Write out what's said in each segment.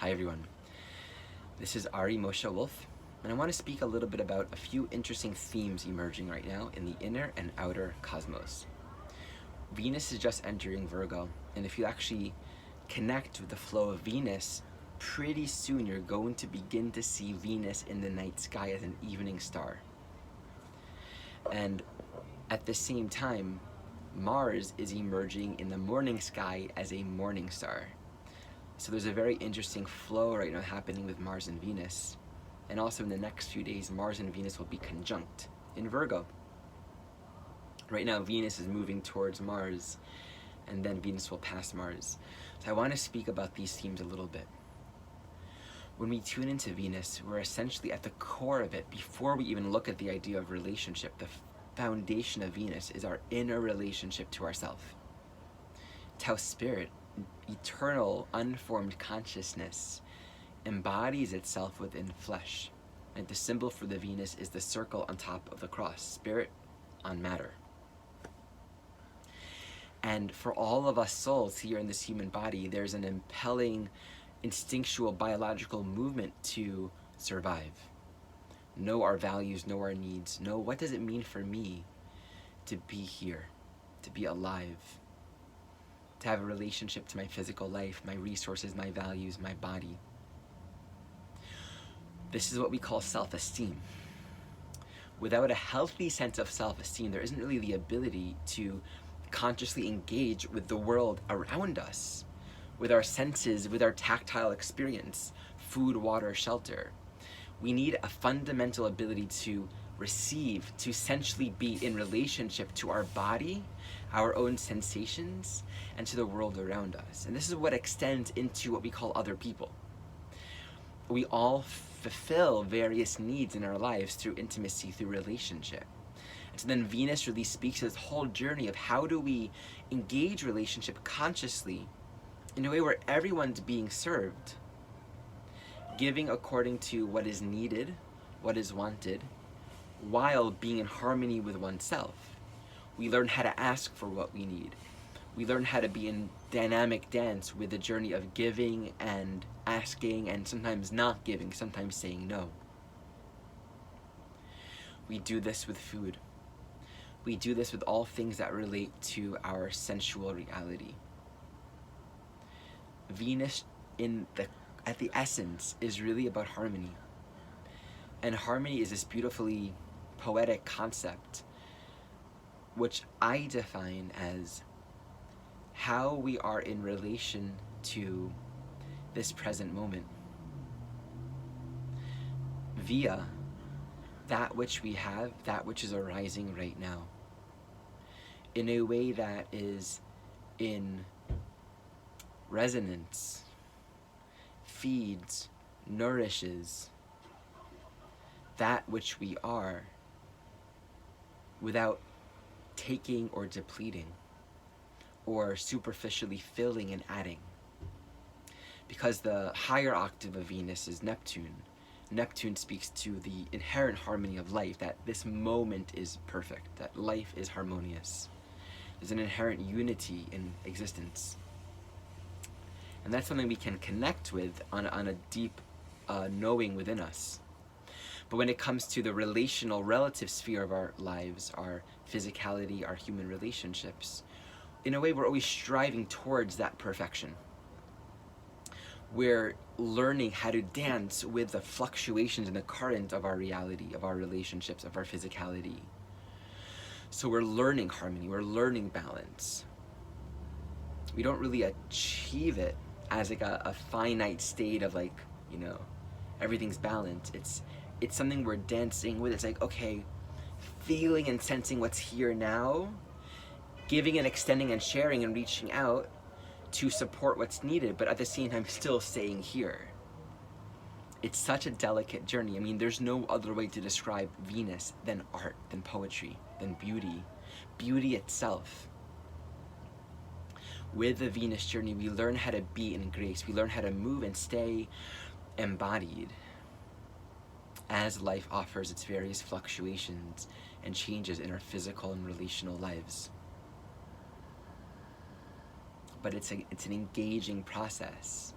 Hi everyone, this is Ari Moshe Wolf, and I want to speak a little bit about a few interesting themes emerging right now in the inner and outer cosmos. Venus is just entering Virgo, and if you actually connect with the flow of Venus, pretty soon you're going to begin to see Venus in the night sky as an evening star. And at the same time, Mars is emerging in the morning sky as a morning star. So there's a very interesting flow right now happening with Mars and Venus. And also in the next few days, Mars and Venus will be conjunct in Virgo. Right now, Venus is moving towards Mars, and then Venus will pass Mars. So I want to speak about these themes a little bit. When we tune into Venus, we're essentially at the core of it. Before we even look at the idea of relationship, the foundation of Venus is our inner relationship to ourself. It's how spirit, eternal, unformed consciousness, embodies itself within flesh. And the symbol for the Venus is the circle on top of the cross, spirit on matter. And for all of us souls here in this human body, there's an impelling, instinctual, biological movement to survive. Know our values, know our needs, know what does it mean for me to be here, to be alive, to have a relationship to my physical life, my resources, my values, my body. This is what we call self-esteem. Without a healthy sense of self-esteem, there isn't really the ability to consciously engage with the world around us, with our senses, with our tactile experience, food, water, shelter. We need a fundamental ability to receive, to essentially be in relationship to our body, our own sensations, and to the world around us. And this is what extends into what we call other people. We all fulfill various needs in our lives through intimacy, through relationship. And so then Venus really speaks to this whole journey of how do we engage relationship consciously in a way where everyone's being served, giving according to what is needed, what is wanted, while being in harmony with oneself. We learn how to ask for what we need. We learn how to be in dynamic dance with the journey of giving and asking and sometimes not giving, sometimes saying no. We do this with food. We do this with all things that relate to our sensual reality. Venus at the essence is really about harmony. And harmony is this beautifully poetic concept, which I define as how we are in relation to this present moment via that which we have, that which is arising right now, in a way that is in resonance, feeds, nourishes that which we are without taking or depleting or superficially filling and adding. Because the higher octave of Venus is Neptune. Neptune speaks to the inherent harmony of life, that this moment is perfect, that life is harmonious. There's an inherent unity in existence. And that's something we can connect with on a deep knowing within us. But when it comes to the relational, relative sphere of our lives, our physicality, our human relationships, in a way we're always striving towards that perfection. We're learning how to dance with the fluctuations and the current of our reality, of our relationships, of our physicality. So we're learning harmony, we're learning balance. We don't really achieve it as like a finite state of like, everything's balanced. It's something we're dancing with. It's like, okay, feeling and sensing what's here now, giving and extending and sharing and reaching out to support what's needed, but at the same time still staying here. It's such a delicate journey. I mean, there's no other way to describe Venus than art, than poetry, than beauty. Beauty itself. With the Venus journey, we learn how to be in grace. We learn how to move and stay embodied as life offers its various fluctuations and changes in our physical and relational lives. But it's an engaging process.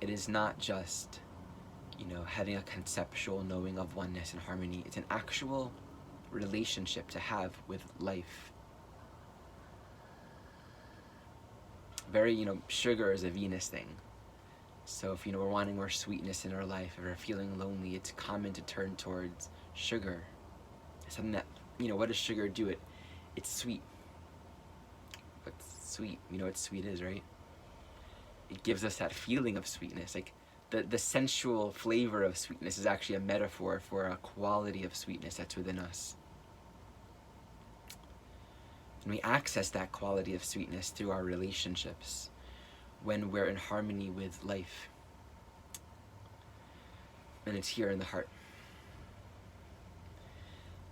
it is not just, having a conceptual knowing of oneness and harmony. It's an actual relationship to have with life. Very, sugar is a Venus thing. So if, we're wanting more sweetness in our life, if we're feeling lonely, it's common to turn towards sugar. It's something that, what does sugar do? It's sweet. What's sweet? You know what sweet is, right? It gives us that feeling of sweetness. Like the sensual flavor of sweetness is actually a metaphor for a quality of sweetness that's within us. And we access that quality of sweetness through our relationships when we're in harmony with life. And it's here in the heart.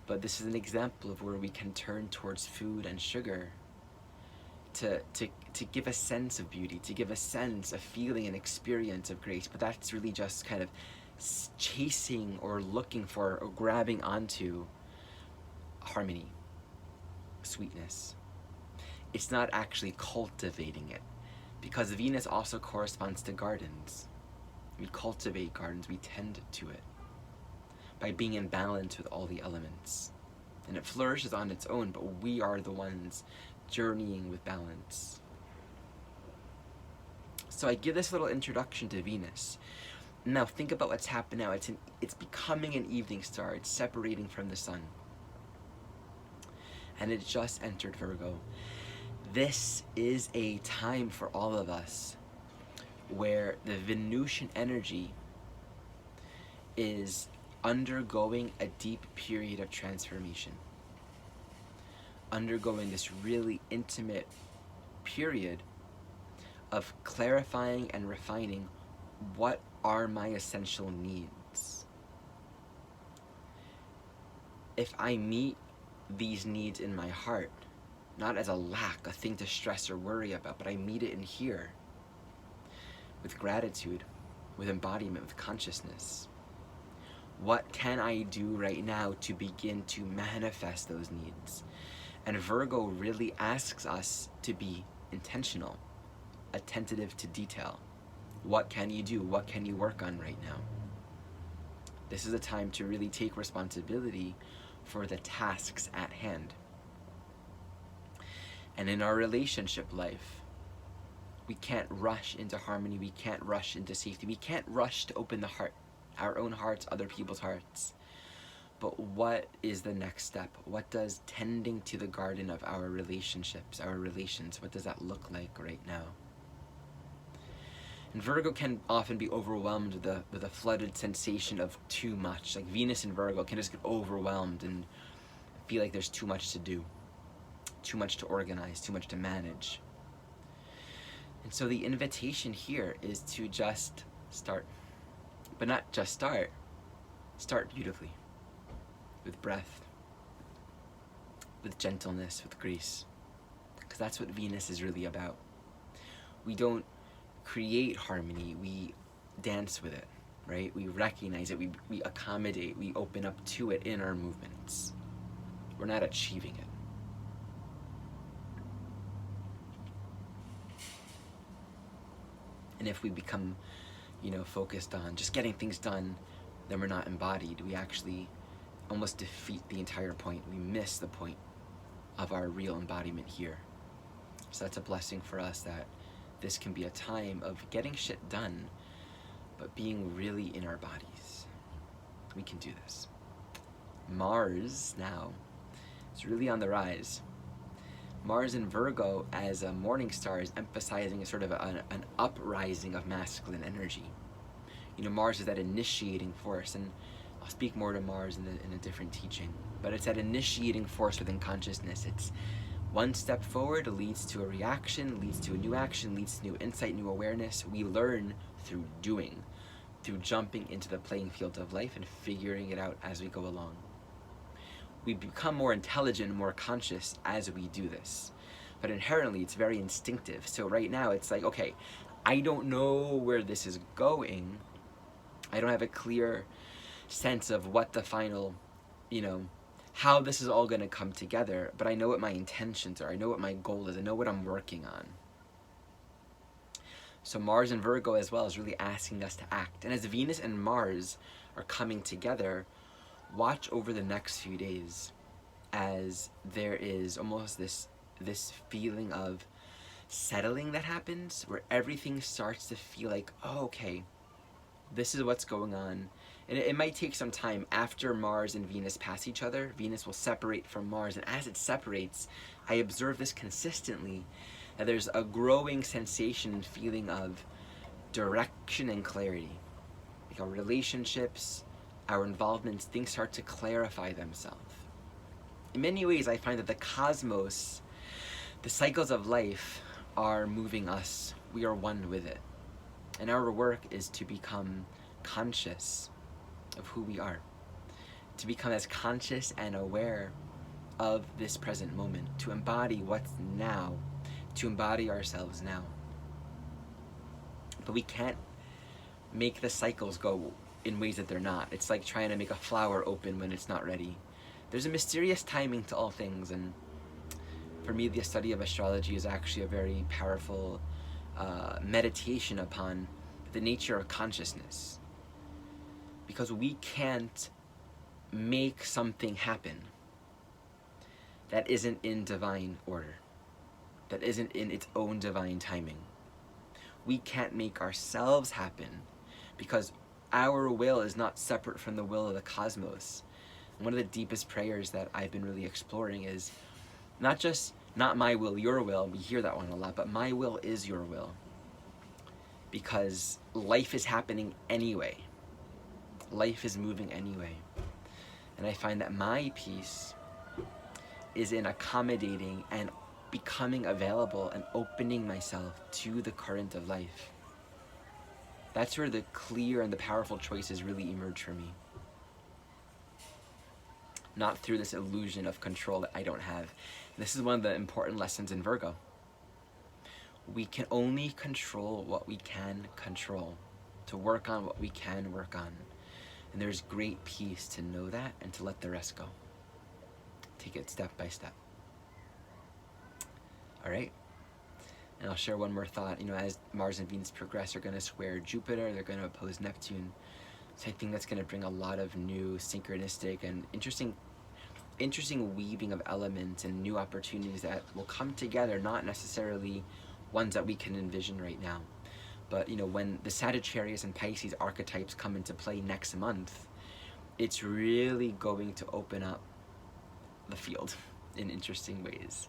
But this is an example of where we can turn towards food and sugar to give a sense of beauty, to give a sense, a feeling, an experience of grace. But that's really just kind of chasing or looking for or grabbing onto harmony, sweetness. It's not actually cultivating it, because Venus also corresponds to gardens. We cultivate gardens, we tend to it by being in balance with all the elements. And it flourishes on its own, but we are the ones journeying with balance. So I give this little introduction to Venus. Now think about what's happened now. It's becoming an evening star. It's separating from the sun. And it just entered Virgo. This is a time for all of us where the Venusian energy is undergoing a deep period of transformation. Undergoing this really intimate period of clarifying and refining what are my essential needs. If I meet these needs in my heart, not as a lack, a thing to stress or worry about, but I meet it in here with gratitude, with embodiment, with consciousness. What can I do right now to begin to manifest those needs? And Virgo really asks us to be intentional, attentive to detail. What can you do? What can you work on right now? This is a time to really take responsibility for the tasks at hand. And in our relationship life, we can't rush into harmony. We can't rush into safety. We can't rush to open the heart, our own hearts, other people's hearts. But what is the next step? What does tending to the garden of our relationships, our relations, what does that look like right now? And Virgo can often be overwhelmed with a flooded sensation of too much. Like Venus in Virgo can just get overwhelmed and feel like there's too much to do, too much to organize, too much to manage. And so the invitation here is to just start. But not just start beautifully. With breath, with gentleness, with grace. Because that's what Venus is really about. We don't create harmony, we dance with it, right? We recognize it, we accommodate, we open up to it in our movements. We're not achieving it. And if we become, focused on just getting things done, then we're not embodied. We actually almost defeat the entire point. We miss the point of our real embodiment here. So that's a blessing for us, that this can be a time of getting shit done, but being really in our bodies. We can do this. Mars now is really on the rise. Mars in Virgo as a morning star is emphasizing a sort of an uprising of masculine energy. Mars is that initiating force, and I'll speak more to Mars in a different teaching, but it's that initiating force within consciousness. It's one step forward leads to a reaction, leads to a new action, leads to new insight, new awareness. We learn through doing, through jumping into the playing field of life and figuring it out as we go along. We become more intelligent, more conscious as we do this. But inherently, it's very instinctive. So right now, it's like, okay, I don't know where this is going. I don't have a clear sense of what the final, how this is all going to come together, but I know what my intentions are. I know what my goal is. I know what I'm working on. So Mars and Virgo as well is really asking us to act. And as Venus and Mars are coming together, watch over the next few days as there is almost this feeling of settling that happens, where everything starts to feel like, oh, okay, this is what's going on. And it might take some time after Mars and Venus pass each other. Venus will separate from Mars, and as it separates, I observe this consistently, that there's a growing sensation and feeling of direction and clarity. Like our relationships, our involvements, things start to clarify themselves. In many ways, I find that the cosmos, the cycles of life, are moving us. We are one with it. And our work is to become conscious of who we are, to become as conscious and aware of this present moment, to embody what's now, to embody ourselves now. But we can't make the cycles go in ways that they're not. It's like trying to make a flower open when it's not ready. There's a mysterious timing to all things, and for me, the study of astrology is actually a very powerful meditation upon the nature of consciousness. Because we can't make something happen that isn't in divine order, that isn't in its own divine timing. We can't make ourselves happen because our will is not separate from the will of the cosmos. One of the deepest prayers that I've been really exploring is not my will, your will. We hear that one a lot, but my will is your will. Because life is happening anyway. Life is moving anyway. And I find that my peace is in accommodating and becoming available and opening myself to the current of life. That's where the clear and the powerful choices really emerge for me. Not through this illusion of control that I don't have. This is one of the important lessons in Virgo. We can only control what we can control, to work on what we can work on. And there's great peace to know that and to let the rest go. Take it step by step. All right? And I'll share one more thought. As Mars and Venus progress, they're going to square Jupiter, they're going to oppose Neptune. So I think that's going to bring a lot of new synchronistic and interesting weaving of elements and new opportunities that will come together, not necessarily ones that we can envision right now. But when the Sagittarius and Pisces archetypes come into play next month, it's really going to open up the field in interesting ways.